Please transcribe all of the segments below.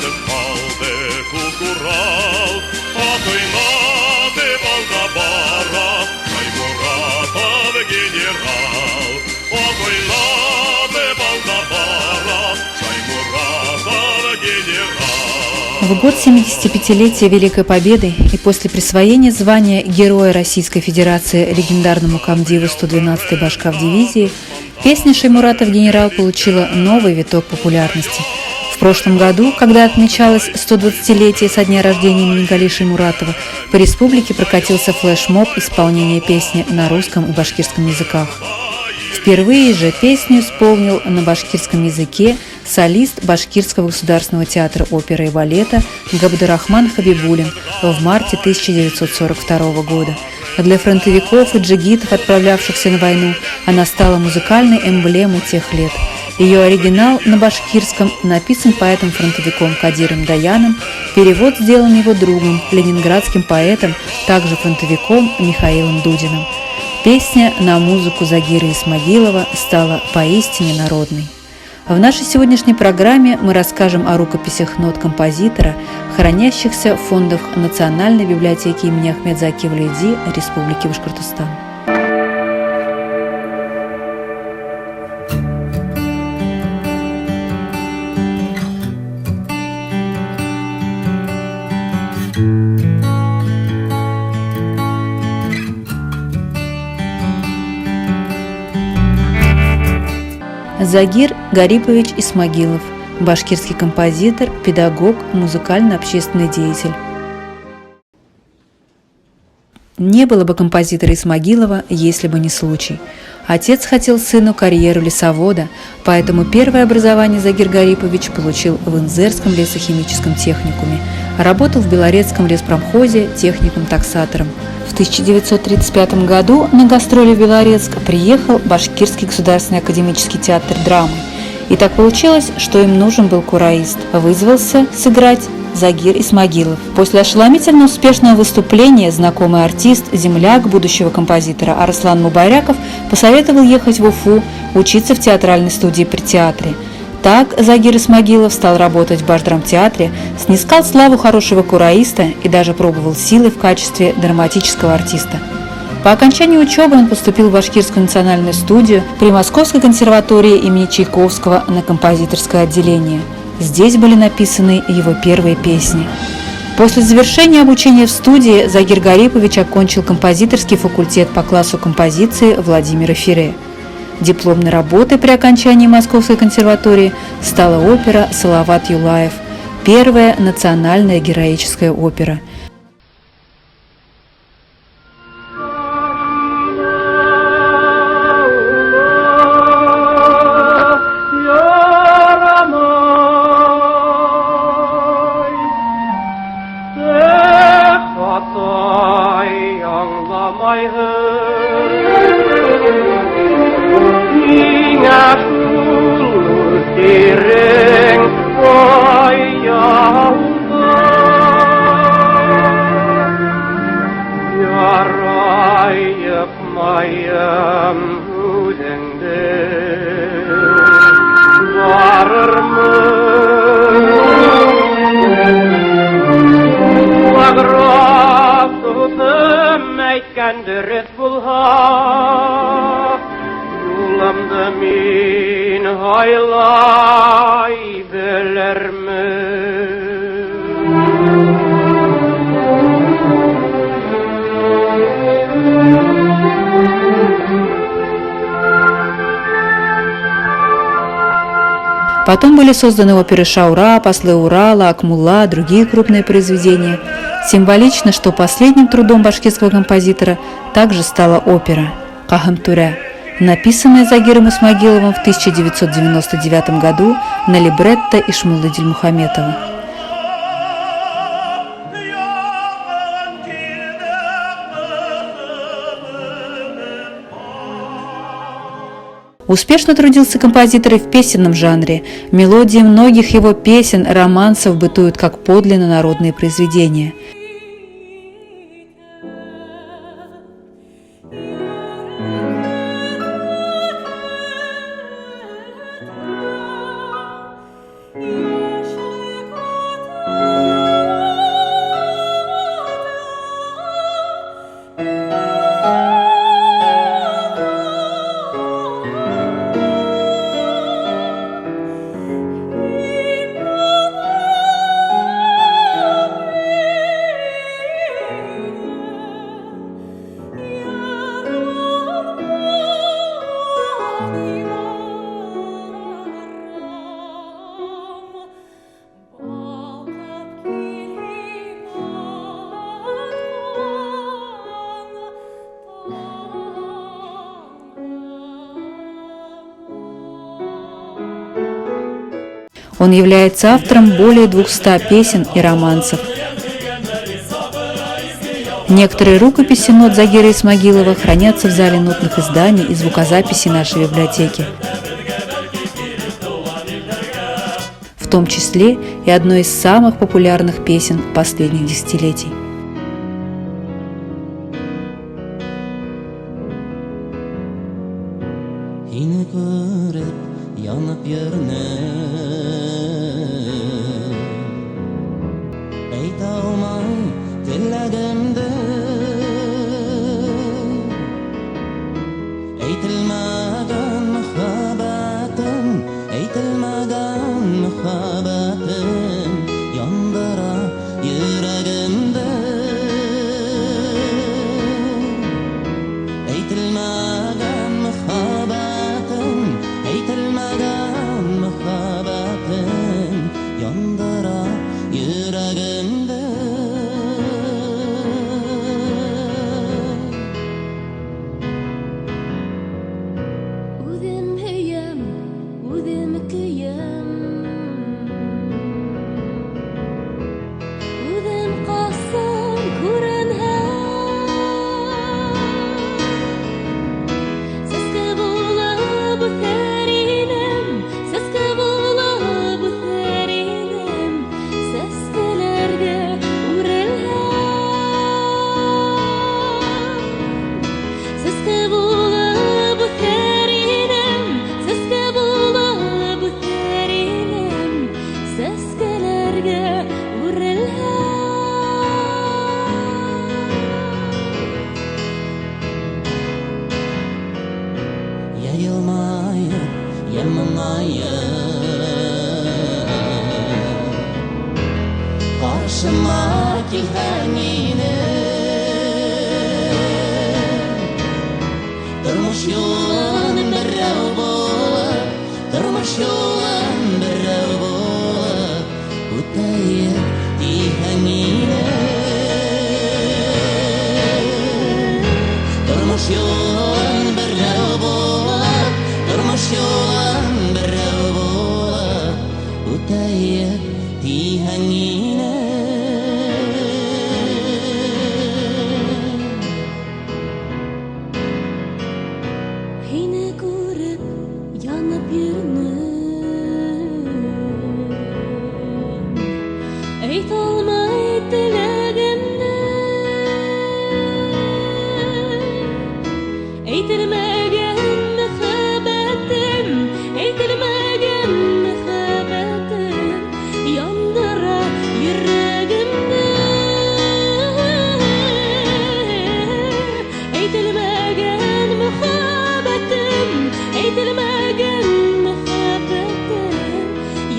kaldı kukural, akıynadı balda bara, Ay Muratov генерал, akıynadı balda bara, Ay Muratov генерал. В год 75-летия Великой Победы и после присвоения звания Героя Российской Федерации легендарному комдиву 112-й Башкав-дивизии песня «Шаймуратов генерал» получила новый виток популярности. В прошлом году, когда отмечалось 120-летие со дня рождения имени Гали Шаймуратова, по республике прокатился флешмоб исполнения песни на русском и башкирском языках. Впервые же песню исполнил на башкирском языке солист Башкирского государственного театра оперы и балета Габдурахман Хабибулин в марте 1942 года. Для фронтовиков и джигитов, отправлявшихся на войну, она стала музыкальной эмблемой тех лет. Ее оригинал на башкирском написан поэтом-фронтовиком Кадиром Даяном, перевод сделан его другом, ленинградским поэтом, также фронтовиком Михаилом Дудиным. Песня на музыку Загира Исмагилова стала поистине народной. В нашей сегодняшней программе мы расскажем о рукописях нот композитора, хранящихся в фондах Национальной библиотеки имени Ахмедзаки Валиди Республики Башкортостан. Загир Гарипович Исмагилов, башкирский композитор, педагог, музыкально-общественный деятель. Не было бы композитора Исмагилова, если бы не случай. Отец хотел сыну карьеру лесовода, поэтому первое образование Загир Гарипович получил в Инзерском лесохимическом техникуме. Работал в Белорецком леспромхозе техником-таксатором. В 1935 году на гастроли в Белорецк приехал Башкирский государственный академический театр драмы. И так получилось, что им нужен был кураист. Вызвался сыграть Загир Исмагилов. После ошеломительно успешного выступления знакомый артист, земляк будущего композитора Арслан Мубаряков посоветовал ехать в Уфу, учиться в театральной студии при театре. Так Загир Исмагилов стал работать в Башдрамтеатре, снискал славу хорошего кураиста и даже пробовал силы в качестве драматического артиста. По окончании учебы он поступил в Башкирскую национальную студию при Московской консерватории имени Чайковского на композиторское отделение. Здесь были написаны его первые песни. После завершения обучения в студии Загир Гарипович окончил композиторский факультет по классу композиции Владимира Фире. Дипломной работой при окончании Московской консерватории стала опера «Салават Юлаев», первая национальная героическая опера. Dürüst bulha, yulamda min haylay bölermi? Потом были созданы оперы «Шаура», «Послы Урала», «Акмулла», другие крупные произведения. Символично, что последним трудом башкирского композитора также стала опера «Кахамтуря», написанная Загиром Исмагиловым в 1999 году на либретто Ишмуллы Дильмухаметова. Успешно трудился композитор и в песенном жанре. Мелодии многих его песен, романсов бытуют как подлинно народные произведения. Он является автором более 200 песен и романсов. Некоторые рукописи нот Загира Исмагилова хранятся в зале нотных изданий и звукозаписей нашей библиотеки, в том числе и одной из самых популярных песен последних десятилетий.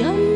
Yalnız